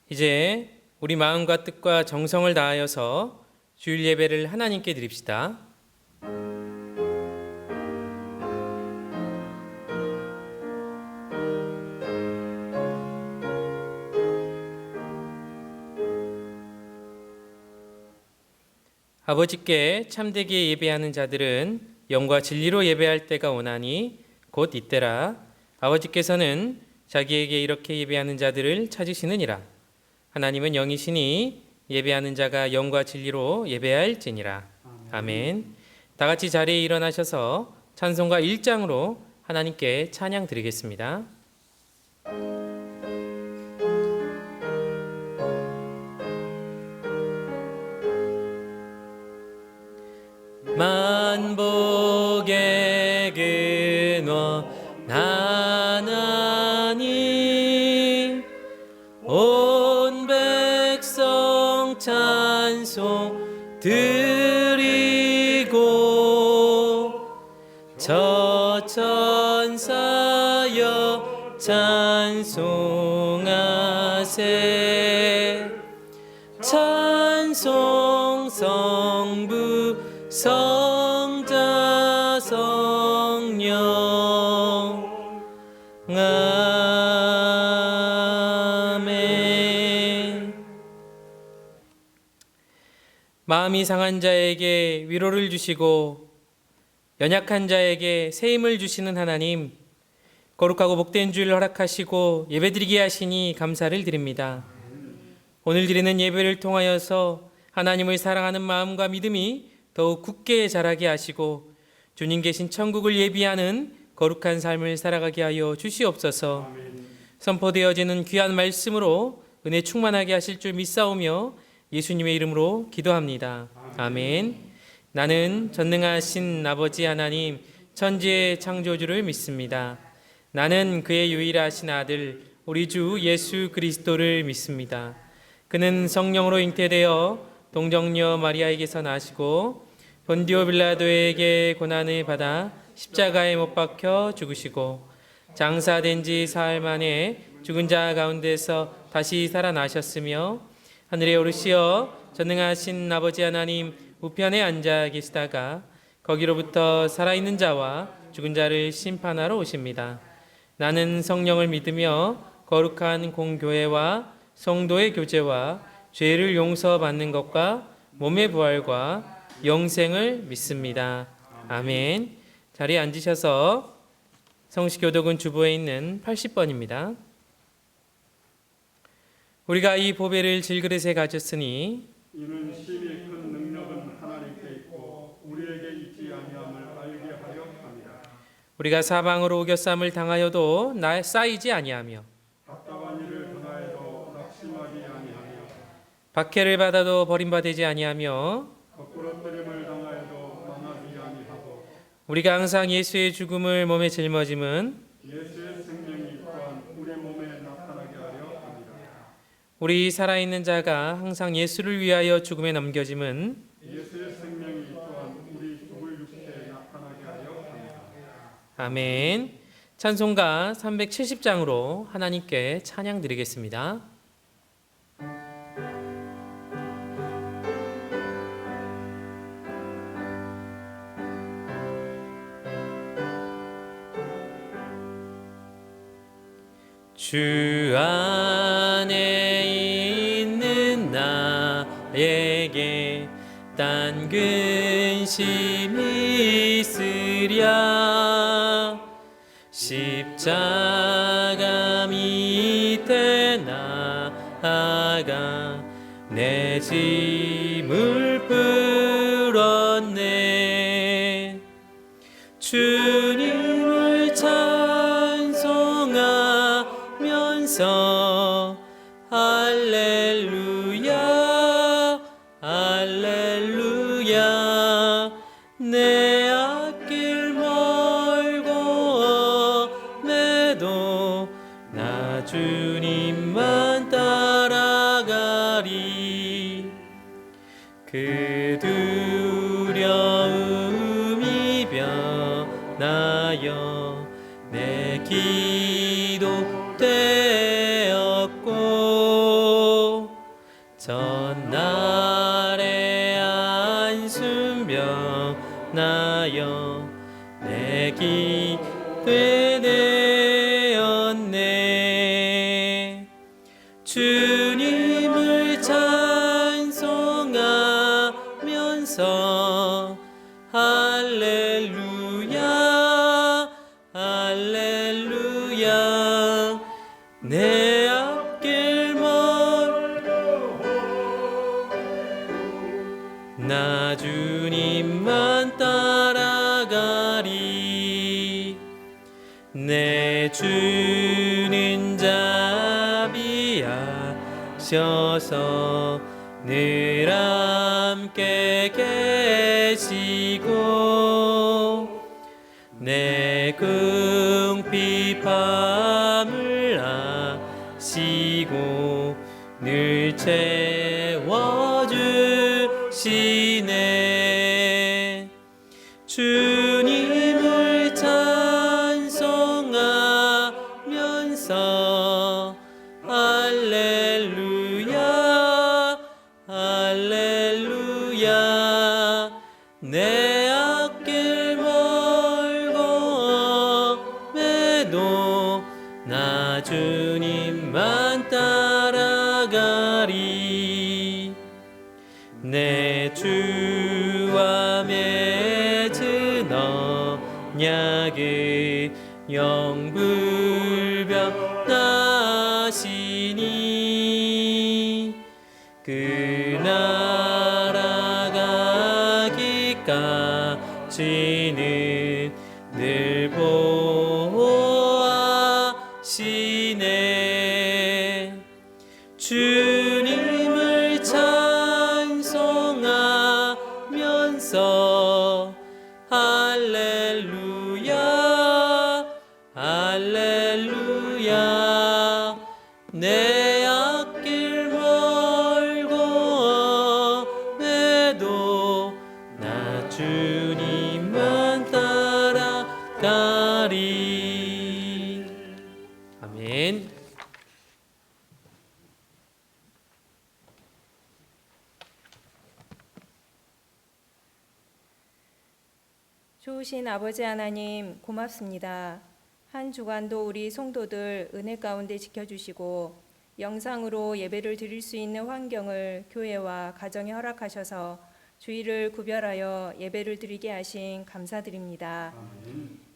이제 우리 마음과 뜻과 정성을 다하여서 주일 예배를 하나님께 드립시다. 아버지께 참되게 예배하는 자들은 영과 진리로 예배할 때가 오나니 곧 이때라. 아버지께서는 자기에게 이렇게 예배하는 자들을 찾으시느니라. 하나님은 영이시니 예배하는 자가 영과 진리로 예배할지니라. 아멘. 다 같이 자리에 일어나셔서 찬송가 1장으로 하나님께 찬양 드리겠습니다. 만복의 근원 하나님 온 백성 찬송 드리고 저 천사여 찬송하세 찬송 성부 성자 성령 아멘. 마음이 상한 자에게 위로를 주시고 연약한 자에게 새 힘을 주시는 하나님, 거룩하고 복된 주일 허락하시고 예배드리게 하시니 감사를 드립니다. 오늘 드리는 예배를 통하여서 하나님을 사랑하는 마음과 믿음이 더욱 굳게 자라게 하시고 주님 계신 천국을 예비하는 거룩한 삶을 살아가게 하여 주시옵소서. 선포되어지는 귀한 말씀으로 은혜 충만하게 하실 줄 믿사오며 예수님의 이름으로 기도합니다. 아멘. 나는 전능하신 아버지 하나님 천지의 창조주를 믿습니다. 나는 그의 유일하신 아들 우리 주 예수 그리스도를 믿습니다. 그는 성령으로 잉태되어 동정녀 마리아에게서 나시고 본디오 빌라도에게 고난을 받아 십자가에 못 박혀 죽으시고 장사된 지 사흘 만에 죽은 자 가운데서 다시 살아나셨으며 하늘에 오르시어 전능하신 아버지 하나님 우편에 앉아 계시다가 거기로부터 살아있는 자와 죽은 자를 심판하러 오십니다. 나는 성령을 믿으며 거룩한 공교회와 성도의 교제와 죄를 용서받는 것과 몸의 부활과 영생을 믿습니다. 아멘. 자리에 앉으셔서 성시교독은 주보에 있는 80번입니다. 우리가 이 보배를 질그릇에 가졌으니 이는 심히 큰 능력은 하나님께 있고 우리에게 있지 아니함을 알게 하려 함이라. 우리가 사방으로 우겨쌈을 당하여도 쌓이지 아니하며 답답한 일을 당하여도 낙심하지 아니하며 박해를 받아도 버림받지 아니하며 거꾸러뜨림을 당하여도 망하지 아니하고 우리가 항상 예수의 죽음을 몸에 짊어짐은 예수의 생명이 또한 우리 몸에 나타나게 하려 함이라. 우리 살아있는 자가 항상 예수를 위하여 죽음에 넘겨짐은 예수의 생명이 또한 우리 죽을 육체에 나타나게 하려 함이라. 아멘. 찬송가 370장으로 하나님께 찬양 드리겠습니다. 주 안에 있는 나에게 딴 근심이 있으랴 십자가 밑에 나아가 내 짐을 풀었네. 주님을 찬송하면서 할렐루야 할렐루야 내 앞길 멀고 엄해도 나 주님만 따라가리. 그 두려움이 변하여 내 기도 되었고 전날에 안수 면하여 내 기회 되었네. 주님을 찬송하면서 할렐루야 할렐루야 내 앞길 나 주님만 따라가리. 내 주는 자비하셔서 늘 함께 계시고 내 궁핍함을 아시고 늘 채워주시네. 주님을 찬송하면서 할렐루야 할렐루야 내 앞길 멀고 엄해도 나 주님만 따라가리. 내 주와 맺은 언약을 영불변하시니 그 나라 가기까지는 늘 보호하시네. 주님을 찬송하면서 할렐루야 할렐루야 내 앞길 멀고 엄해도 나 주님만 따라가리. 아멘. 좋으신 아버지 하나님 고맙습니다. 한 주간도 우리 성도들 은혜 가운데 지켜주시고 영상으로 예배를 드릴 수 있는 환경을 교회와 가정에 허락하셔서 주일을 구별하여 예배를 드리게 하신 감사드립니다.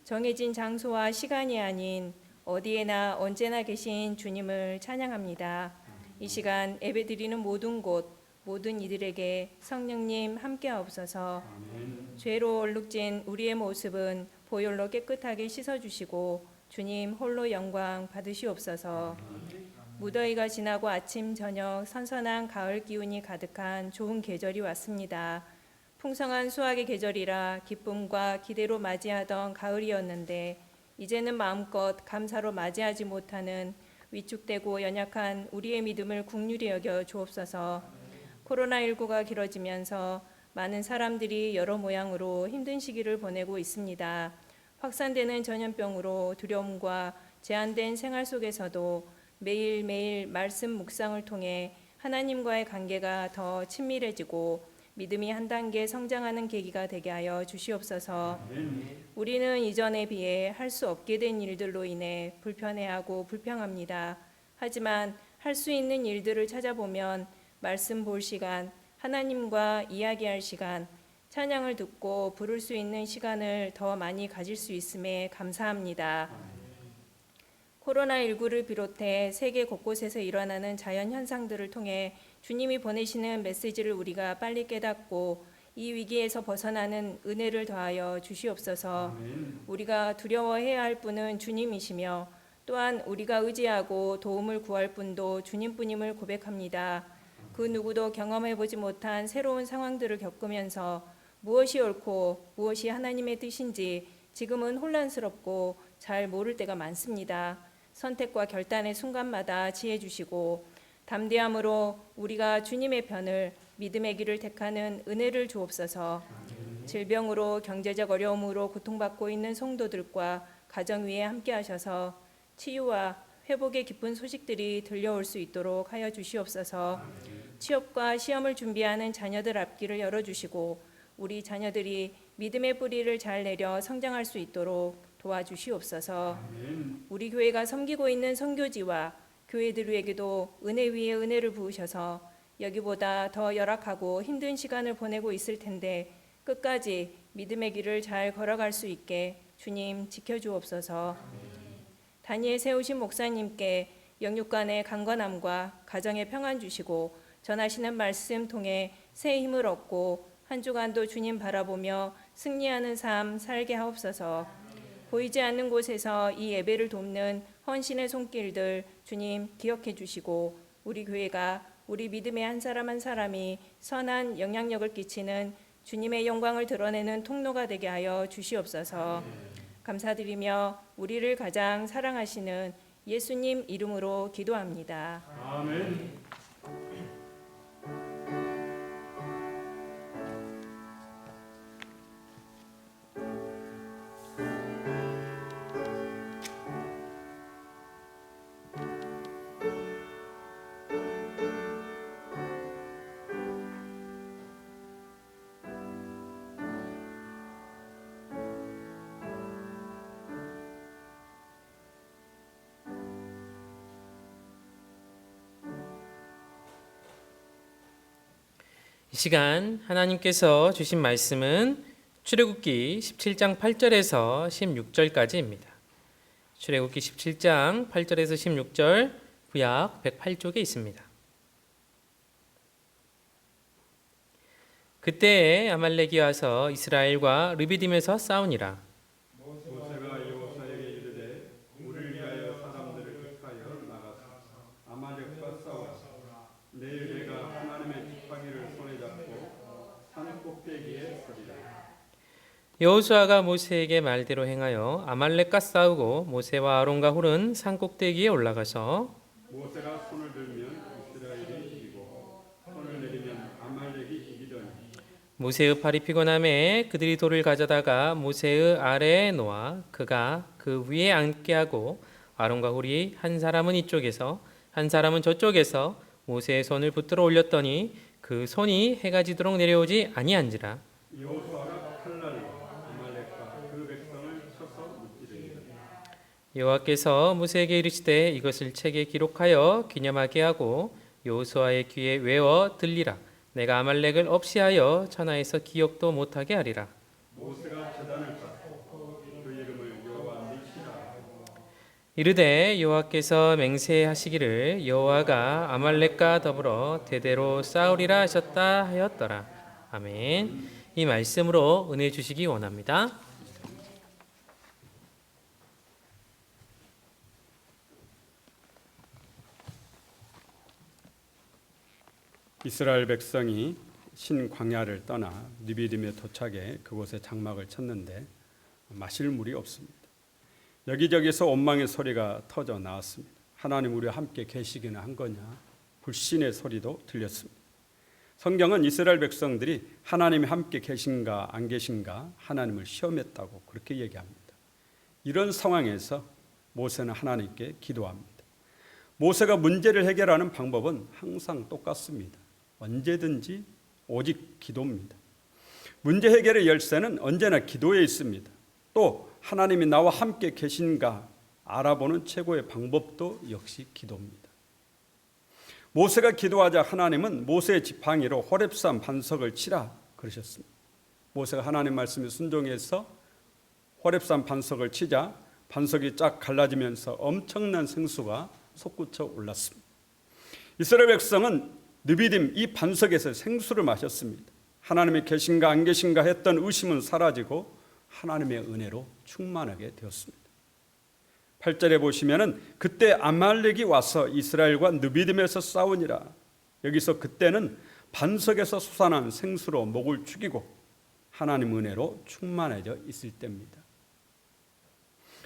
정해진 장소와 시간이 아닌 어디에나 언제나 계신 주님을 찬양합니다. 이 시간 예배 드리는 모든 곳 모든 이들에게 성령님 함께하옵소서. 죄로 얼룩진 우리의 모습은 보혈로 깨끗하게 씻어주시고 주님 홀로 영광 받으시옵소서. 무더위가 지나고 아침 저녁 선선한 가을 기운이 가득한 좋은 계절이 왔습니다. 풍성한 수확의 계절이라 기쁨과 기대로 맞이하던 가을이었는데 이제는 마음껏 감사로 맞이하지 못하는 위축되고 연약한 우리의 믿음을 긍휼히 여겨 주옵소서. 코로나19가 길어지면서 많은 사람들이 여러 모양으로 힘든 시기를 보내고 있습니다. 확산되는 전염병으로 두려움과 제한된 생활 속에서도 매일매일 말씀 묵상을 통해 하나님과의 관계가 더 친밀해지고 믿음이 한 단계 성장하는 계기가 되게 하여 주시옵소서. 우리는 이전에 비해 할 수 없게 된 일들로 인해 불편해하고 불평합니다. 하지만 할 수 있는 일들을 찾아보면 말씀 볼 시간, 하나님과 이야기할 시간, 찬양을 듣고 부를 수 있는 시간을 더 많이 가질 수 있음에 감사합니다. 코로나19를 비롯해 세계 곳곳에서 일어나는 자연 현상들을 통해 주님이 보내시는 메시지를 우리가 빨리 깨닫고 이 위기에서 벗어나는 은혜를 더하여 주시옵소서. 우리가 두려워해야 할 분은 주님이시며 또한 우리가 의지하고 도움을 구할 분도 주님뿐임을 고백합니다. 그 누구도 경험해보지 못한 새로운 상황들을 겪으면서 무엇이 옳고 무엇이 하나님의 뜻인지 지금은 혼란스럽고 잘 모를 때가 많습니다. 선택과 결단의 순간마다 지혜 주시고 담대함으로 우리가 주님의 편을 믿음의 길을 택하는 은혜를 주옵소서. 질병으로 경제적 어려움으로 고통받고 있는 성도들과 가정 위에 함께 하셔서 치유와 회복의 기쁜 소식들이 들려올 수 있도록 하여 주시옵소서. 취업과 시험을 준비하는 자녀들 앞길을 열어주시고 우리 자녀들이 믿음의 뿌리를 잘 내려 성장할 수 있도록 도와주시옵소서. 우리 교회가 섬기고 있는 선교지와 교회들에게도 은혜 위에 은혜를 부으셔서 여기보다 더 열악하고 힘든 시간을 보내고 있을 텐데 끝까지 믿음의 길을 잘 걸어갈 수 있게 주님 지켜주옵소서. 다니엘 세우신 목사님께 영육간의 강건함과 가정의 평안 주시고 전하시는 말씀 통해 새 힘을 얻고 한 주간도 주님 바라보며 승리하는 삶 살게 하옵소서. 보이지 않는 곳에서 이 예배를 돕는 헌신의 손길들 주님 기억해 주시고 우리 교회가 우리 믿음의 한 사람 한 사람이 선한 영향력을 끼치는 주님의 영광을 드러내는 통로가 되게 하여 주시옵소서. 감사드리며 우리를 가장 사랑하시는 예수님 이름으로 기도합니다. 아멘. 이 시간 하나님께서 주신 말씀은 출애굽기 17장 8절에서 16절까지입니다. 출애굽기 17장 8절에서 16절 구약 108쪽에 있습니다. 그때에 아말렉이 와서 이스라엘과 르비딤에서 싸우니라. 모세가 여호수아에게 이르되 우리를 위하여 사람들을 격하여 나가서 아말렉과 싸우라. 내일 내가 하나님의 지팡이를 손에 잡고 산 꼭대기에 서리라. 여호수아가 모세에게 말대로 행하여 아말렉과 싸우고 모세와 아론과 훌은 산 꼭대기에 올라가서 모세가 손을 들면 이스라엘이 이기고 손을 내리면 아말렉이 이기더니 모세의 팔이 피곤함에 그들이 돌을 가져다가 모세의 아래에 놓아 그가 그 위에 앉게 하고 아론과 훌이 한 사람은 이쪽에서 한 사람은 저쪽에서 모세의 손을 붙들어 올렸더니 그 손이 해가 지도록 내려오지 아니한지라. 여호수아가 칼날로 아말렉과 그 백성을 쳐서 무찌르니라. 여호와께서 모세에게 이르시되 이것을 책에 기록하여 기념하게 하고 여호수아의 귀에 외워 들리라. 내가 아말렉을 없이하여 천하에서 기억도 못하게 하리라. 모세가 제단을 쌓고 그 이름을 여호와 니시라. 이르되 여호와께서 맹세하시기를 여호와가 아말렉과 더불어 대대로 싸우리라 하셨다 하였더라. 아멘. 이 말씀으로 은혜 주시기 원합니다. 이스라엘 백성이 신광야를 떠나 느비딤에 도착해 그곳에 장막을 쳤는데 마실 물이 없습니다. 여기저기서 원망의 소리가 터져 나왔습니다. 하나님 우리와 함께 계시기는 한 거냐? 불신의 소리도 들렸습니다. 성경은 이스라엘 백성들이 하나님이 함께 계신가 안 계신가 하나님을 시험했다고 그렇게 얘기합니다. 이런 상황에서 모세는 하나님께 기도합니다. 모세가 문제를 해결하는 방법은 항상 똑같습니다. 언제든지 오직 기도입니다. 문제 해결의 열쇠는 언제나 기도에 있습니다. 또 하나님이 나와 함께 계신가 알아보는 최고의 방법도 역시 기도입니다. 모세가 기도하자 하나님은 모세의 지팡이로 호렙산 반석을 치라 그러셨습니다. 모세가 하나님 말씀에 순종해서 호렙산 반석을 치자 반석이 쫙 갈라지면서 엄청난 생수가 솟구쳐 올랐습니다. 이스라엘 백성은 느비딤 이 반석에서 생수를 마셨습니다. 하나님이 계신가 안 계신가 했던 의심은 사라지고 하나님의 은혜로 충만하게 되었습니다. 8절에 보시면은 그때 아말렉이 와서 이스라엘과 느비딤에서 싸우니라. 여기서 그때는 반석에서 솟아난 생수로 목을 축이고 하나님 은혜로 충만해져 있을 때입니다.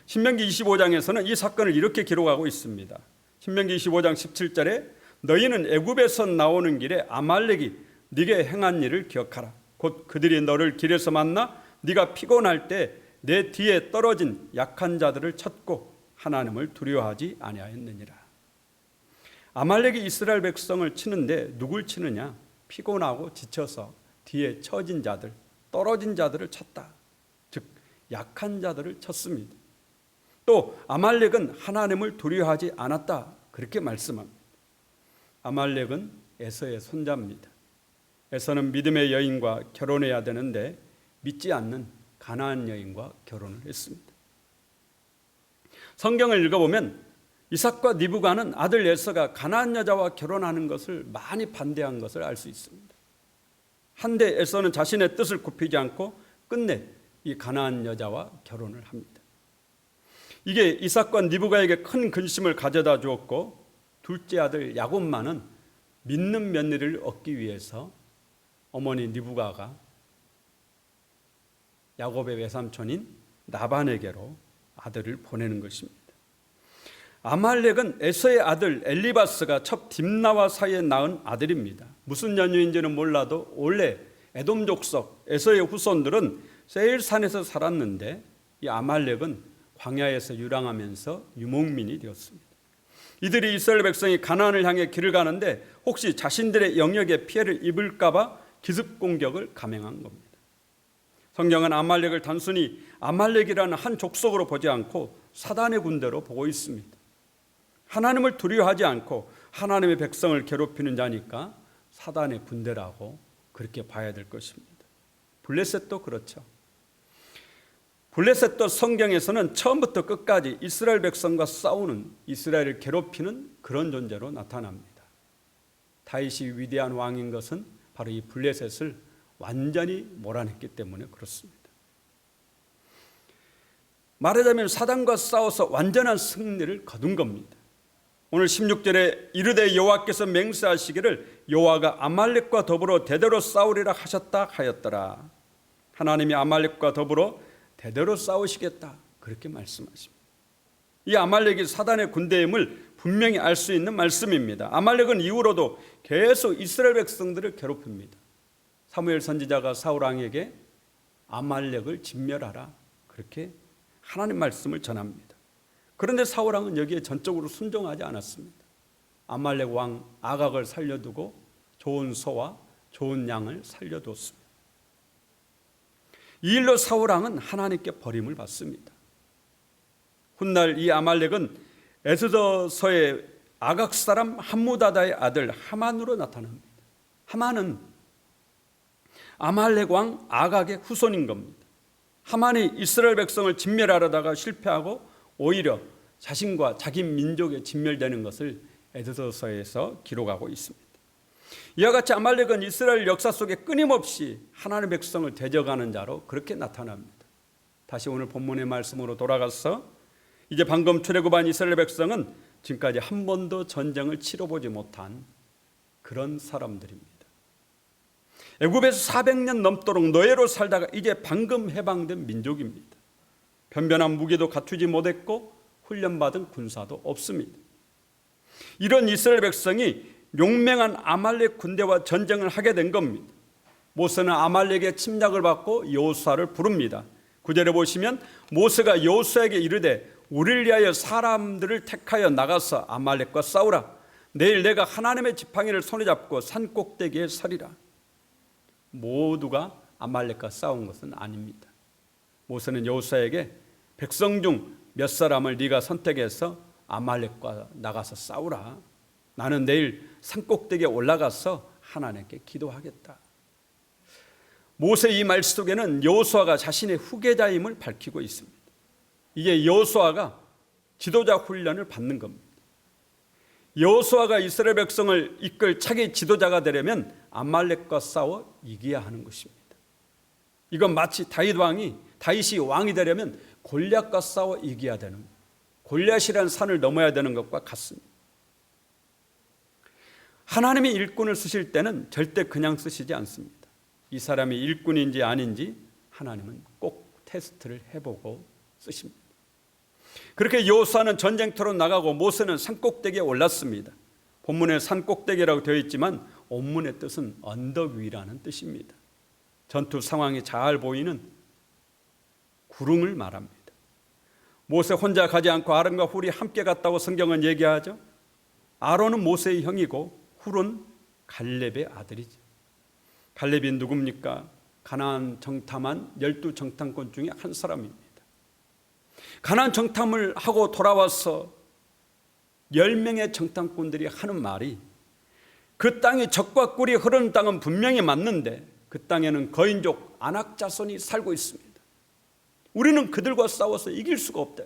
신명기 25장에서는 이 사건을 이렇게 기록하고 있습니다. 신명기 25장 17절에 너희는 애굽에서 나오는 길에 아말렉이 네게 행한 일을 기억하라. 곧 그들이 너를 길에서 만나 네가 피곤할 때 내 뒤에 떨어진 약한 자들을 쳤고 하나님을 두려워하지 아니하였느니라. 아말렉이 이스라엘 백성을 치는데 누굴 치느냐? 피곤하고 지쳐서 뒤에 처진 자들, 떨어진 자들을 쳤다. 즉 약한 자들을 쳤습니다. 또 아말렉은 하나님을 두려워하지 않았다. 그렇게 말씀합니다. 아말렉은 에서의 손자입니다. 에서는 믿음의 여인과 결혼해야 되는데 믿지 않는 가나안 여인과 결혼을 했습니다. 성경을 읽어보면 이삭과 리브가는 아들 에서가 가나안 여자와 결혼하는 것을 많이 반대한 것을 알 수 있습니다. 한데 에서는 자신의 뜻을 굽히지 않고 끝내 이 가나안 여자와 결혼을 합니다. 이게 이삭과 리브가에게 큰 근심을 가져다 주었고, 둘째 아들 야곱만은 믿는 며느리를 얻기 위해서 어머니 리브가가 야곱의 외삼촌인 라반에게로 아들을 보내는 것입니다. 아말렉은 에서의 아들 엘리바스가 첩 딥나와 사이에 낳은 아들입니다. 무슨 연유인지는 몰라도 원래 에돔 족속 에서의 후손들은 세일산에서 살았는데 이 아말렉은 광야에서 유랑하면서 유목민이 되었습니다. 이들이 이스라엘 백성이 가나안을 향해 길을 가는데 혹시 자신들의 영역에 피해를 입을까 봐 기습 공격을 감행한 겁니다. 성경은 아말렉을 단순히 아말렉이라는 한 족속으로 보지 않고 사단의 군대로 보고 있습니다. 하나님을 두려워하지 않고 하나님의 백성을 괴롭히는 자니까 사단의 군대라고 그렇게 봐야 될 것입니다. 블레셋도 그렇죠. 블레셋도 성경에서는 처음부터 끝까지 이스라엘 백성과 싸우는, 이스라엘을 괴롭히는 그런 존재로 나타납니다. 다윗이 위대한 왕인 것은 바로 이 블레셋을 완전히 몰아냈기 때문에 그렇습니다. 말하자면 사단과 싸워서 완전한 승리를 거둔 겁니다. 오늘 16절에 이르되 여호와께서 맹세하시기를 여호와가 아말렉과 더불어 대대로 싸우리라 하셨다 하였더라. 하나님이 아말렉과 더불어 대대로 싸우시겠다 그렇게 말씀하십니다. 이 아말렉이 사단의 군대임을 분명히 알 수 있는 말씀입니다. 아말렉은 이후로도 계속 이스라엘 백성들을 괴롭힙니다. 사무엘 선지자가 사울 왕에게 아말렉을 진멸하라 그렇게 하나님 말씀을 전합니다. 그런데 사울 왕은 여기에 전적으로 순종하지 않았습니다. 아말렉 왕 아각을 살려두고 좋은 소와 좋은 양을 살려두었습니다. 이 일로 사울 왕은 하나님께 버림을 받습니다. 훗날 이 아말렉은 에스더서의 아각 사람 함무다다의 아들 하만으로 나타납니다. 하만은 아말렉 왕 아각의 후손인 겁니다. 하만이 이스라엘 백성을 진멸하려다가 실패하고 오히려 자신과 자기 민족에 진멸되는 것을 에스더서에서 기록하고 있습니다. 이와 같이 아말렉은 이스라엘 역사 속에 끊임없이 하나님의 백성을 대적하는 자로 그렇게 나타납니다. 다시 오늘 본문의 말씀으로 돌아가서 이제 방금 출애굽한 이스라엘 백성은 지금까지 한 번도 전쟁을 치러보지 못한 그런 사람들입니다. 애굽에서 400년 넘도록 노예로 살다가 이제 방금 해방된 민족입니다. 변변한 무기도 갖추지 못했고 훈련받은 군사도 없습니다. 이런 이스라엘 백성이 용맹한 아말렉 군대와 전쟁을 하게 된 겁니다. 모세는 아말렉의 침략을 받고 여호수아를 부릅니다. 9절에 보시면 모세가 여호수아에게 이르되 우리를 위하여 사람들을 택하여 나가서 아말렉과 싸우라. 내일 내가 하나님의 지팡이를 손에 잡고 산 꼭대기에 서리라. 모두가 아말렉과 싸운 것은 아닙니다. 모세는 여호수아에게 백성 중 몇 사람을 네가 선택해서 아말렉과 나가서 싸우라. 나는 내일 산 꼭대기에 올라가서 하나님께 기도하겠다. 모세의 이 말 속에는 여호수아가 자신의 후계자임을 밝히고 있습니다. 이게 여호수아가 지도자 훈련을 받는 겁니다. 여호수아가 이스라엘 백성을 이끌 차기 지도자가 되려면 아말렉과 싸워 이겨야 하는 것입니다. 이건 마치 다윗이 왕이 되려면 골리앗과 싸워 이겨야 되는, 골리앗이라는 산을 넘어야 되는 것과 같습니다. 하나님이 일꾼을 쓰실 때는 절대 그냥 쓰시지 않습니다. 이 사람이 일꾼인지 아닌지 하나님은 꼭 테스트를 해보고 쓰십니다. 그렇게 여호수아는 전쟁터로 나가고 모세는 산꼭대기에 올랐습니다. 본문에 산꼭대기라고 되어 있지만 원문의 뜻은 언덕 위라는 뜻입니다. 전투 상황이 잘 보이는 구름을 말합니다. 모세 혼자 가지 않고 아론과 훌이 함께 갔다고 성경은 얘기하죠. 아론은 모세의 형이고 훌은 갈렙의 아들이죠. 갈렙이 누굽니까? 가나안 정탐한 12정탐꾼 중에 한 사람입니다. 가나안 정탐을 하고 돌아와서 10명의 정탐꾼들이 하는 말이, 그 땅이 적과 꿀이 흐르는 땅은 분명히 맞는데 그 땅에는 거인족 아낙 자손이 살고 있습니다. 우리는 그들과 싸워서 이길 수가 없다.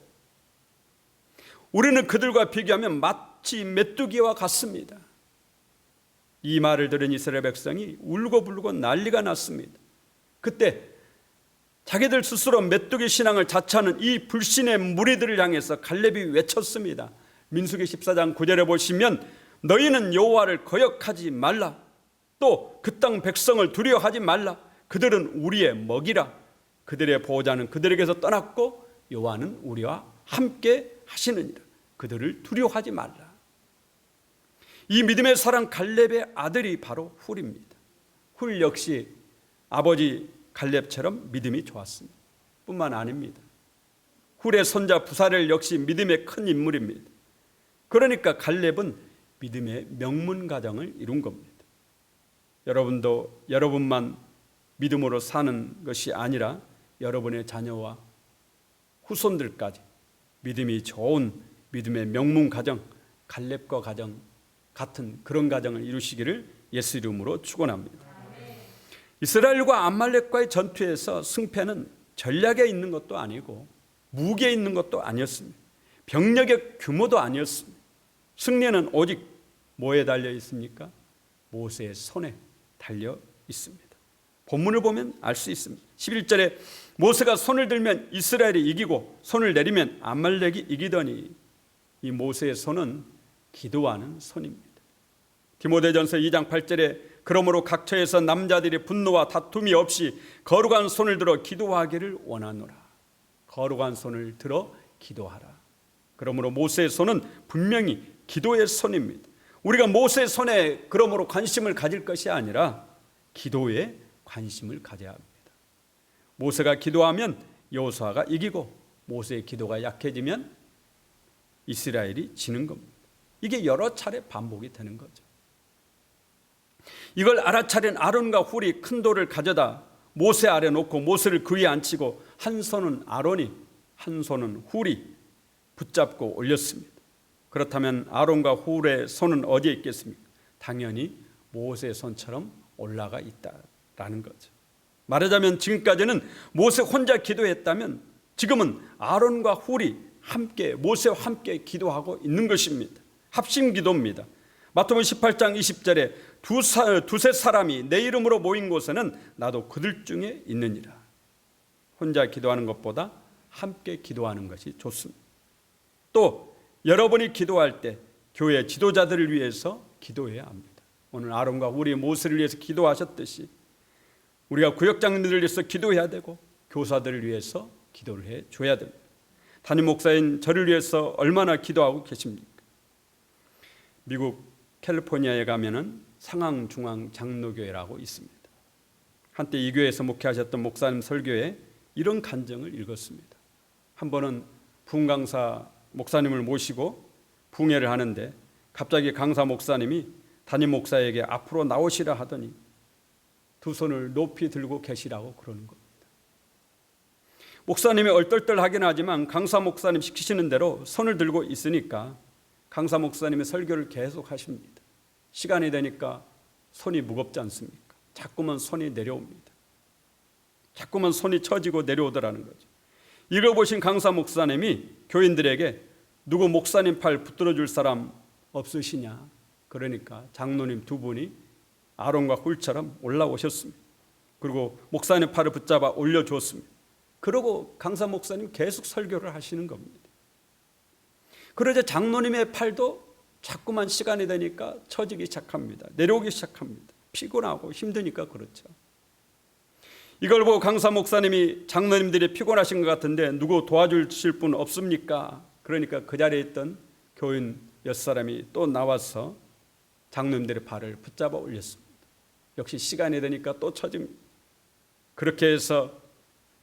우리는 그들과 비교하면 마치 메뚜기와 같습니다. 이 말을 들은 이스라엘 백성이 울고불고 난리가 났습니다. 그때 자기들 스스로 메뚜기 신앙을 자처하는 이 불신의 무리들을 향해서 갈렙이 외쳤습니다. 민수기 14장 9절에 보시면 너희는 여호와를 거역하지 말라. 또 그 땅 백성을 두려워하지 말라. 그들은 우리의 먹이라. 그들의 보호자는 그들에게서 떠났고 여호와는 우리와 함께 하시느니라. 그들을 두려워하지 말라. 이 믿음의 사람 갈렙의 아들이 바로 훌입니다. 훌 역시 아버지 갈렙처럼 믿음이 좋았습니다. 뿐만 아닙니다. 훌의 손자 부사렐 역시 믿음의 큰 인물입니다. 그러니까 갈렙은 믿음의 명문 가정을 이룬 겁니다. 여러분도 여러분만 믿음으로 사는 것이 아니라 여러분의 자녀와 후손들까지 믿음이 좋은 믿음의 명문 가정, 갈렙과 가정 같은 그런 가정을 이루시기를 예수 이름으로 축원합니다. 이스라엘과 아말렉과의 전투에서 승패는 전략에 있는 것도 아니고 무기에 있는 것도 아니었습니다. 병력의 규모도 아니었습니다. 승리는 오직 뭐에 달려 있습니까? 모세의 손에 달려 있습니다. 본문을 보면 알 수 있습니다. 11절에 모세가 손을 들면 이스라엘이 이기고 손을 내리면 아말렉이 이기더니, 이 모세의 손은 기도하는 손입니다. 디모데전서 2장 8절에 그러므로 각처에서 남자들이 분노와 다툼이 없이 거룩한 손을 들어 기도하기를 원하노라. 거룩한 손을 들어 기도하라. 그러므로 모세의 손은 분명히 기도의 손입니다. 우리가 모세의 손에 그러므로 관심을 가질 것이 아니라 기도에 관심을 가져야 합니다. 모세가 기도하면 여호수아가 이기고 모세의 기도가 약해지면 이스라엘이 지는 겁니다. 이게 여러 차례 반복이 되는 거죠. 이걸 알아차린 아론과 훌이 큰 돌을 가져다 모세 아래 놓고 모세를 그 위에 앉히고 한 손은 아론이 한 손은 훌이 붙잡고 올렸습니다. 그렇다면 아론과 훌의 손은 어디에 있겠습니까? 당연히 모세의 손처럼 올라가 있다라는 거죠. 말하자면 지금까지는 모세 혼자 기도했다면 지금은 아론과 훌이 함께 모세와 함께 기도하고 있는 것입니다. 합심 기도입니다. 마태복음 18장 20절에 두세 사람이 내 이름으로 모인 곳에는 나도 그들 중에 있느니라. 혼자 기도하는 것보다 함께 기도하는 것이 좋습니다. 또 여러분이 기도할 때 교회 지도자들을 위해서 기도해야 합니다. 오늘 아론과 우리 모세를 위해서 기도하셨듯이 우리가 구역장님들을 위해서 기도해야 되고 교사들을 위해서 기도를 해줘야 됩니다. 담임 목사인 저를 위해서 얼마나 기도하고 계십니까? 미국 캘리포니아에 가면은 상황중앙장로교회라고 있습니다. 한때 이 교회에서 목회하셨던 목사님 설교에 이런 간증을 읽었습니다. 한 번은 부흥강사 목사님을 모시고 부흥회를 하는데 갑자기 강사 목사님이 담임 목사에게 앞으로 나오시라 하더니 두 손을 높이 들고 계시라고 그러는 겁니다. 목사님이 얼떨떨하긴 하지만 강사 목사님 시키시는 대로 손을 들고 있으니까 강사 목사님의 설교를 계속 하십니다. 시간이 되니까 손이 무겁지 않습니까? 자꾸만 손이 내려옵니다. 자꾸만 손이 처지고 내려오더라는 거죠. 이걸 보신 강사 목사님이 교인들에게 누구 목사님 팔 붙들어 줄 사람 없으시냐? 그러니까 장로님 두 분이 아론과 훌처럼 올라오셨습니다. 그리고 목사님 팔을 붙잡아 올려주었습니다. 그러고 강사 목사님 계속 설교를 하시는 겁니다. 그러자 장로님의 팔도 자꾸만 시간이 되니까 처지기 시작합니다. 내려오기 시작합니다. 피곤하고 힘드니까 그렇죠. 이걸 보고 강사 목사님이 장로님들이 피곤하신 것 같은데 누구 도와주실 분 없습니까? 그러니까 그 자리에 있던 교인 6사람이 또 나와서 장로님들의 발을 붙잡아 올렸습니다. 역시 시간이 되니까 또 처집니다. 그렇게 해서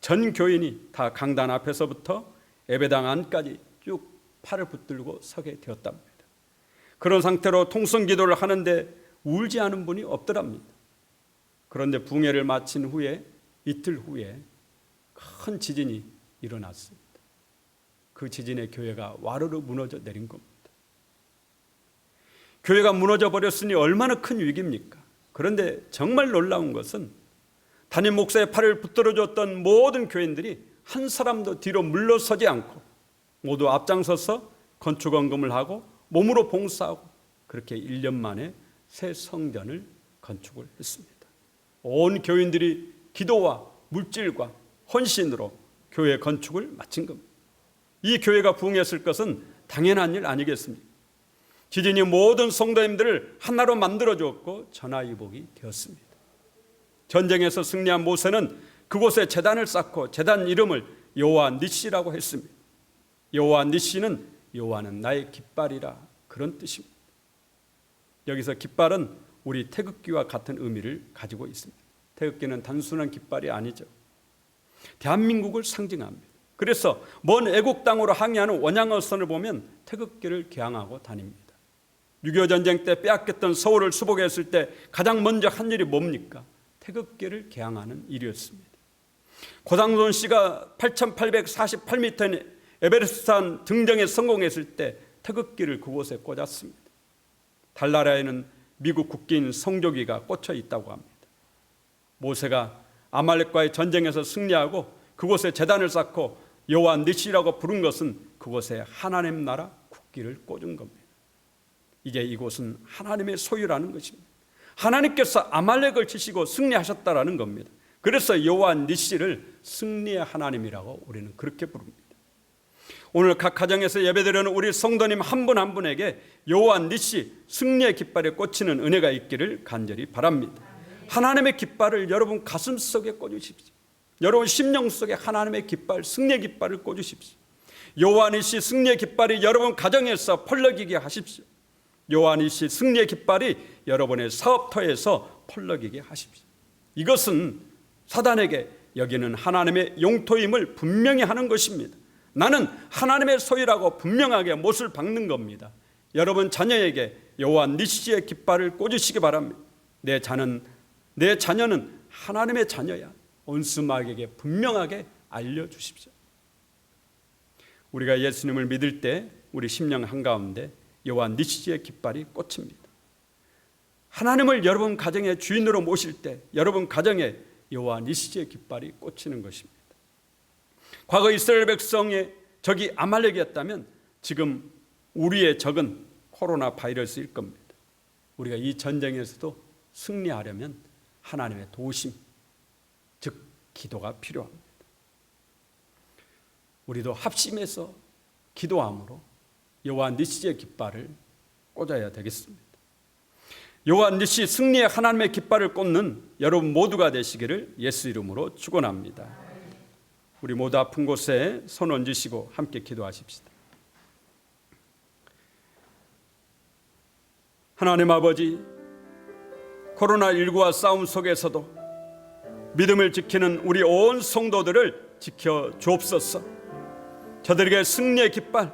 전 교인이 다 강단 앞에서부터 예배당 안까지 쭉 팔을 붙들고 서게 되었답니다. 그런 상태로 통성기도를 하는데 울지 않은 분이 없더랍니다. 그런데 붕해를 마친 후에 이틀 후에 큰 지진이 일어났습니다. 그 지진에 교회가 와르르 무너져 내린 겁니다. 교회가 무너져 버렸으니 얼마나 큰 위기입니까? 그런데 정말 놀라운 것은 담임 목사의 팔을 붙들어줬던 모든 교인들이 한 사람도 뒤로 물러서지 않고 모두 앞장서서 건축원금을 하고 몸으로 봉사하고 그렇게 1년 만에 새 성전을 건축을 했습니다. 온 교인들이 기도와 물질과 헌신으로 교회 건축을 마친 겁니다. 이 교회가 부흥했을 것은 당연한 일 아니겠습니까? 지진이 모든 성도님들을 하나로 만들어 주었고 전화위복이 되었습니다. 전쟁에서 승리한 모세는 그곳에 제단을 쌓고 제단 이름을 여호와 니시라고 했습니다. 여호와 니시는 여호와는 나의 깃발이라, 그런 뜻입니다. 여기서 깃발은 우리 태극기와 같은 의미를 가지고 있습니다. 태극기는 단순한 깃발이 아니죠. 대한민국을 상징합니다. 그래서 먼 애국 땅으로 항해하는 원양어선을 보면 태극기를 개항하고 다닙니다. 6.25 전쟁 때 빼앗겼던 서울을 수복했을 때 가장 먼저 한 일이 뭡니까? 태극기를 개항하는 일이었습니다. 고상돈 씨가 8,848m의 에베레스트산 등정에 성공했을 때 태극기를 그곳에 꽂았습니다. 달나라에는 미국 국기인 성조기가 꽂혀 있다고 합니다. 모세가 아말렉과의 전쟁에서 승리하고 그곳에 제단을 쌓고 여호와 니시라고 부른 것은 그곳에 하나님 나라 국기를 꽂은 겁니다. 이제 이곳은 하나님의 소유라는 것입니다. 하나님께서 아말렉을 치시고 승리하셨다라는 겁니다. 그래서 여호와 니시를 승리의 하나님이라고 우리는 그렇게 부릅니다. 오늘 각 가정에서 예배드리는 우리 성도님 한 분 한 분에게 여호와 니시 승리의 깃발에 꽂히는 은혜가 있기를 간절히 바랍니다. 하나님의 깃발을 여러분 가슴 속에 꽂으십시오. 여러분 심령 속에 하나님의 깃발, 승리의 깃발을 꽂으십시오. 여호와 니시 승리의 깃발이 여러분 가정에서 펄럭이게 하십시오. 여호와 니시 승리의 깃발이 여러분의 사업터에서 펄럭이게 하십시오. 이것은 사단에게 여기는 하나님의 용토임을 분명히 하는 것입니다. 나는 하나님의 소유라고 분명하게 못을 박는 겁니다. 여러분 자녀에게 여호와 니시의 깃발을 꽂으시기 바랍니다. 내 자녀는 하나님의 자녀야. 온수 마귀에게 분명하게 알려주십시오. 우리가 예수님을 믿을 때 우리 심령 한가운데 여호와 니시의 깃발이 꽂힙니다. 하나님을 여러분 가정의 주인으로 모실 때 여러분 가정에 여호와 니시의 깃발이 꽂히는 것입니다. 과거 이스라엘 백성의 적이 아말렉이었다면 지금 우리의 적은 코로나 바이러스일 겁니다. 우리가 이 전쟁에서도 승리하려면 하나님의 도우심, 즉 기도가 필요합니다. 우리도 합심해서 기도함으로 여호와 니시의 깃발을 꽂아야 되겠습니다. 여호와 니시 승리의 하나님의 깃발을 꽂는 여러분 모두가 되시기를 예수 이름으로 축원합니다. 우리 모두 아픈 곳에 손 얹으시고 함께 기도하십시다. 하나님 아버지, 코로나19와 싸움 속에서도 믿음을 지키는 우리 온 성도들을 지켜 주옵소서. 저들에게 승리의 깃발,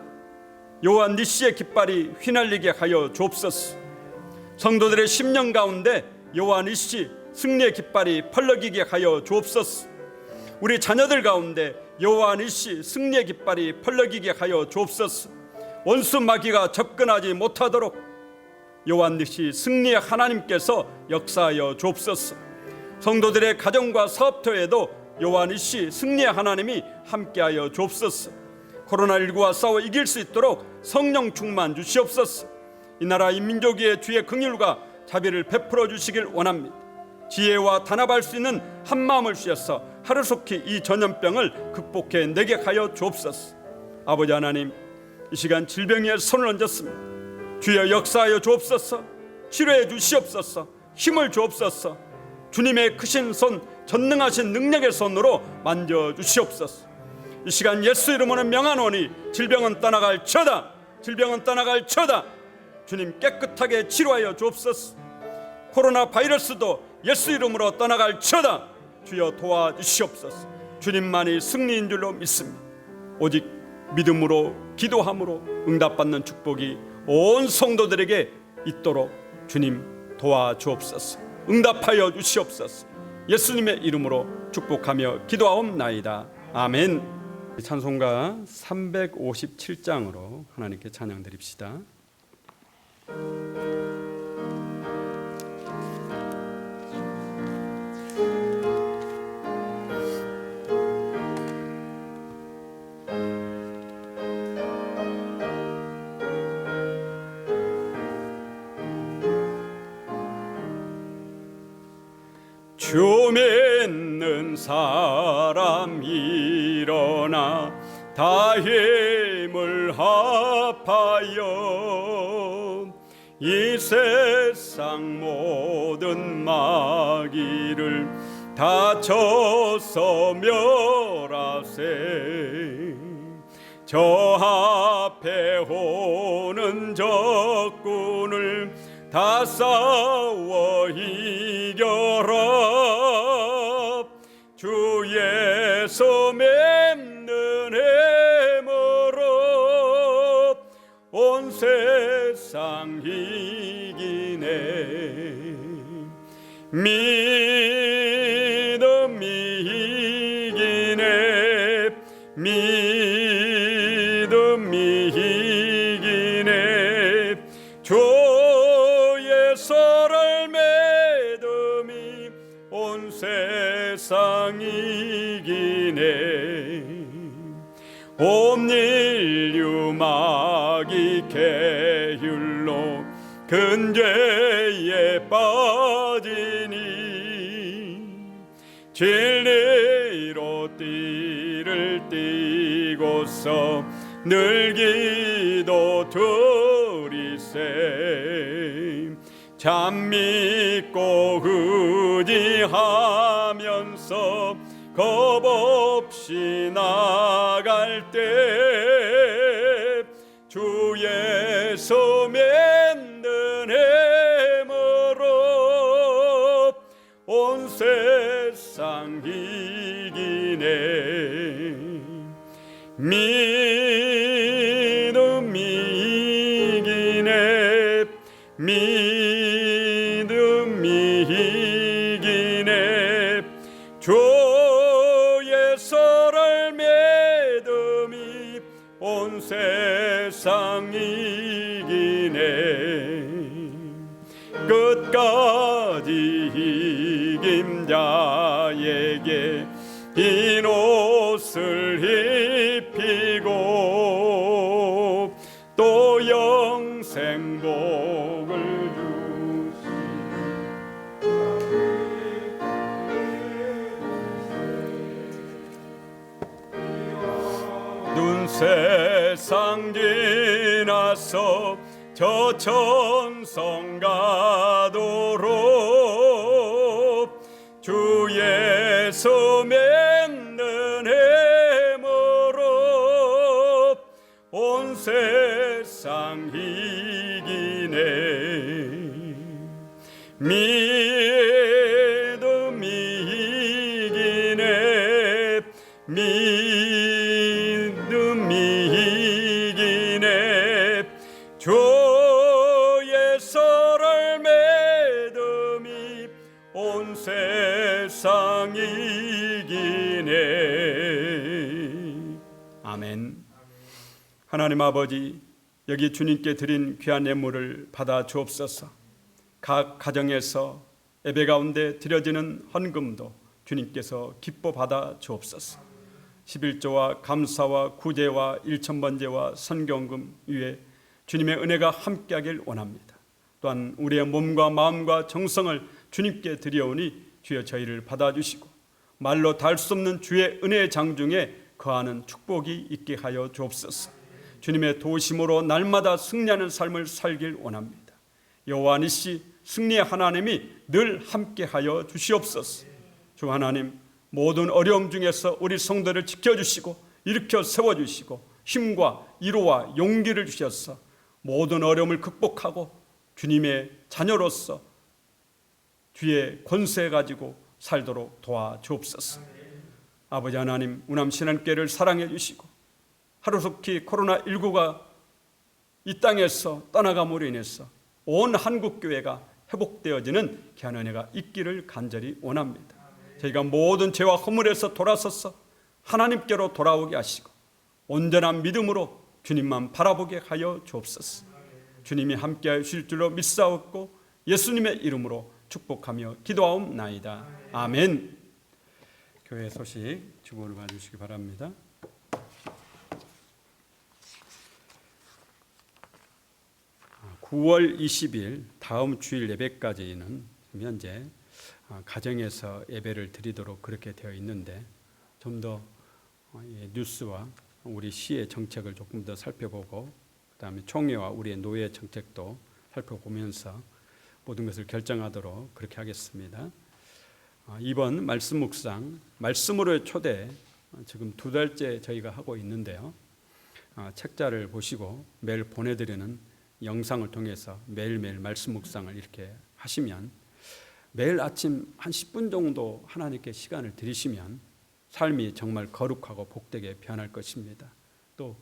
여호와 니시의 깃발이 휘날리게 하여 주옵소서. 성도들의 심령 가운데 여호와 니시 승리의 깃발이 펄럭이게 하여 주옵소서. 우리 자녀들 가운데 여호와 니시 승리의 깃발이 펄럭이게 하여 주옵소서. 원수 마귀가 접근하지 못하도록 여호와 니시 승리의 하나님께서 역사하여 주옵소서. 성도들의 가정과 사업터에도 여호와 니시 승리의 하나님이 함께하여 주옵소서. 코로나19와 싸워 이길 수 있도록 성령 충만 주시옵소서. 이 나라 이 민족 위에 주의 긍휼과 자비를 베풀어 주시길 원합니다. 지혜와 단합할 수 있는 한마음을 주셔서 하루속히 이 전염병을 극복해 내게 하여 주옵소서. 아버지 하나님, 이 시간 질병에 손을 얹었습니다. 주여 역사하여 주옵소서. 치료해 주시옵소서. 힘을 주옵소서. 주님의 크신 손, 전능하신 능력의 손으로 만져 주시옵소서. 이 시간 예수 이름으로 명하노니 질병은 떠나갈지어다. 질병은 떠나갈지어다. 주님 깨끗하게 치료하여 주옵소서. 코로나 바이러스도 예수 이름으로 떠나갈지어다. 주여 도와주시옵소서. 주님만이 승리인 줄로 믿습니다. 오직 믿음으로 기도함으로 응답받는 축복이 온 성도들에게 있도록 주님 도와주옵소서. 응답하여 주시옵소서. 예수님의 이름으로 축복하며 기도하옵나이다. 아멘. 찬송가 357장으로 하나님께 찬양 드립시다. 주 믿는 사람 일어나 다 힘을 합하여 이 세상 모든 마귀를 다 쳐서 멸하세. 저 앞에 오는 적군을 다 싸워 이겨라. 주 예수 믿는 힘으로 온 세상 이기네. 믿음이 이기네. 믿음이 이기네. 주의 설을 믿음이 온 세상 이기네. 온 인류 마귀 계율로 근죄에 빠지니 진리로 띠를 띠고서 늘 기도 드리세. 참 믿고 의지하면서 겁 없이 나갈 때 주 예수 믿는 힘으로 온 세상 이기네. 믿음이 이기네. 믿음이 이기네. 주의 설을 믿음이 온 세상 이기네. 끝까지 이긴 자에게 흰 옷을 입히고 또 영생 복을 눈 세상 지나서 저 천성 가도록 주 예수 믿는 힘으로 온 세상 이기네. 믿음이 이기네. 믿음이 이기네. 주의 설을 믿음이 온 세상 이기네. 아멘. 하나님 아버지, 여기 주님께 드린 귀한 예물을 받아 주옵소서. 각 가정에서 예배 가운데 드려지는 헌금도 주님께서 기뻐 받아 주옵소서. 11조와 감사와 구제와 일천번제와 선경금 위에 주님의 은혜가 함께하길 원합니다. 또한 우리의 몸과 마음과 정성을 주님께 드려오니 주여 저희를 받아주시고 말로 닿을 수 없는 주의 은혜의 장중에 거하는 축복이 있게 하여 주옵소서. 주님의 도심으로 날마다 승리하는 삶을 살길 원합니다. 여호와 니시 승리의 하나님이 늘 함께하여 주시옵소서. 주 하나님, 모든 어려움 중에서 우리 성도를 지켜주시고 일으켜 세워주시고 힘과 위로와 용기를 주셔서 모든 어려움을 극복하고 주님의 자녀로서 주의 권세 가지고 살도록 도와주옵소서. 아버지 하나님, 우남신앙교회를 사랑해 주시고 하루속히 코로나19가 이 땅에서 떠나감으로 인해서 온 한국교회가 회복되어지는 귀한 은혜가 있기를 간절히 원합니다. 저희가 모든 죄와 허물에서 돌아서서 하나님께로 돌아오게 하시고 온전한 믿음으로 주님만 바라보게 하여 주옵소서. 주님이 함께하여 주실 줄로 믿사옵고 예수님의 이름으로 축복하며 기도하옵나이다. 아멘. 교회 소식 주보를 봐주시기 바랍니다. 9월 20일 다음 주일 예배까지는 현재 가정에서 예배를 드리도록 그렇게 되어 있는데 좀 더 뉴스와 우리 시의 정책을 조금 더 살펴보고 그다음에 총회와 우리의 노예 정책도 살펴보면서 모든 것을 결정하도록 그렇게 하겠습니다. 이번 말씀 묵상 말씀으로의 초대 지금 2달째 저희가 하고 있는데요. 책자를 보시고 매일 보내드리는 영상을 통해서 매일매일 말씀 묵상을 이렇게 하시면 매일 아침 한 10분 정도 하나님께 시간을 드리시면 삶이 정말 거룩하고 복되게 변할 것입니다. 또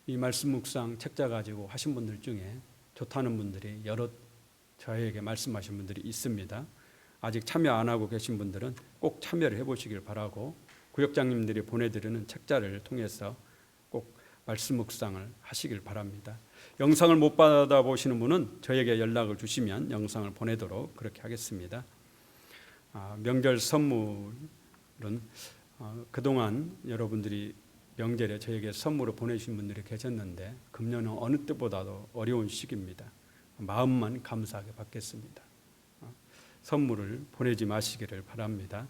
이 말씀 묵상 책자 가지고 하신 분들 중에 좋다는 분들이 여러 저에게 말씀하신 분들이 있습니다. 아직 참여 안 하고 계신 분들은 꼭 참여를 해보시길 바라고 구역장님들이 보내드리는 책자를 통해서 꼭 말씀 묵상을 하시길 바랍니다. 영상을 못 받아보시는 분은 저에게 연락을 주시면 영상을 보내도록 그렇게 하겠습니다. 명절 선물은 그동안 여러분들이 명절에 저에게 선물을 보내주신 분들이 계셨는데 금년은 어느 때보다도 어려운 시기입니다. 마음만 감사하게 받겠습니다. 선물을 보내지 마시기를 바랍니다.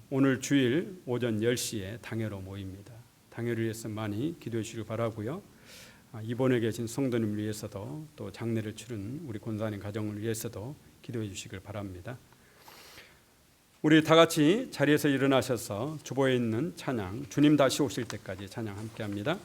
오늘 주일 오전 10시에 당회로 모입니다. 당회를 위해서 많이 기도해 주시길 바라고요. 입원해 계신 성도님을 위해서도 또 장례를 치른 우리 권사님 가정을 위해서도 기도해 주시길 바랍니다. 우리 다 같이 자리에서 일어나셔서 주보에 있는 찬양 주님 다시 오실 때까지 찬양 함께합니다.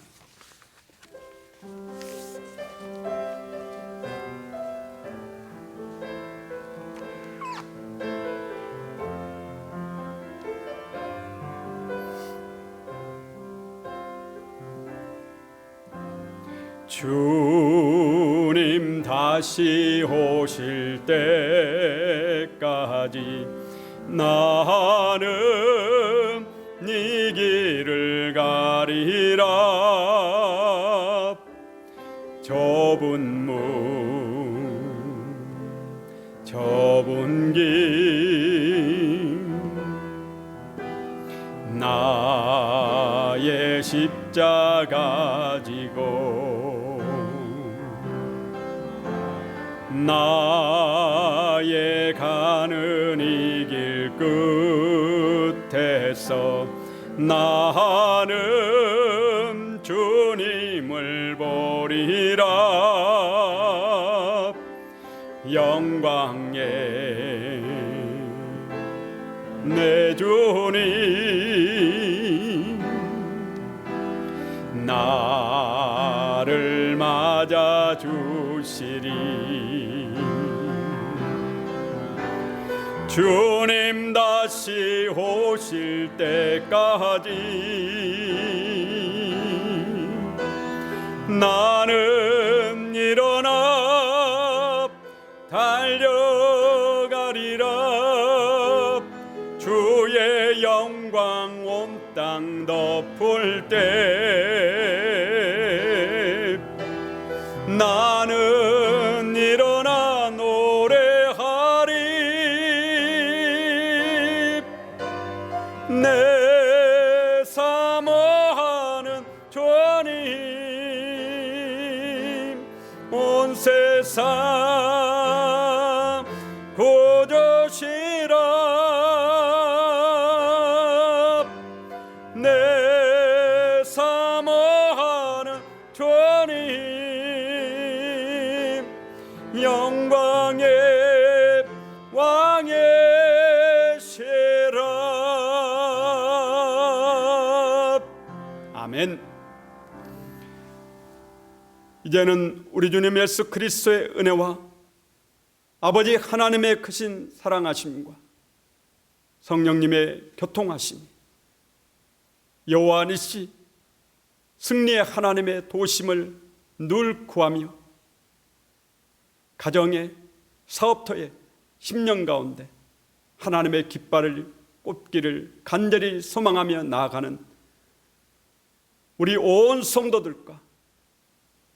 주님 다시 오실 때까지 나는 네 길을 가리라. 좁은 문 좁은 길 나의 십자가 지고 나의 가는 이 길 끝에서 나는 주님을 보리라. 영광의 내 주님 나를 맞아 주시리. 주님 다시 오실 때까지 나는 일어나 달려가리라. 주의 영광 온 땅 덮을 때 나는 일어나 노래하리. 내 사모하는 주님 온 세상 구주시라. 내 사모하는 주님 영광의 왕이시라. 아멘. 이제는 우리 주님 예수 그리스도의 은혜와 아버지 하나님의 크신 사랑하심과 성령님의 교통하심이 여호와 니시 승리의 하나님의 도심을 늘 구하며 가정에 사업터에 10년 가운데 하나님의 깃발을 꼽기를 간절히 소망하며 나아가는 우리 온 성도들과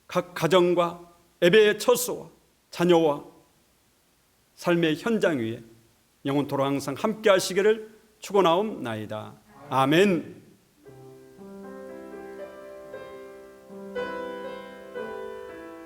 각 가정과 예배의 처소와 자녀와 삶의 현장 위에 영원토록 항상 함께 하시기를 축원하옵나이다. 아멘.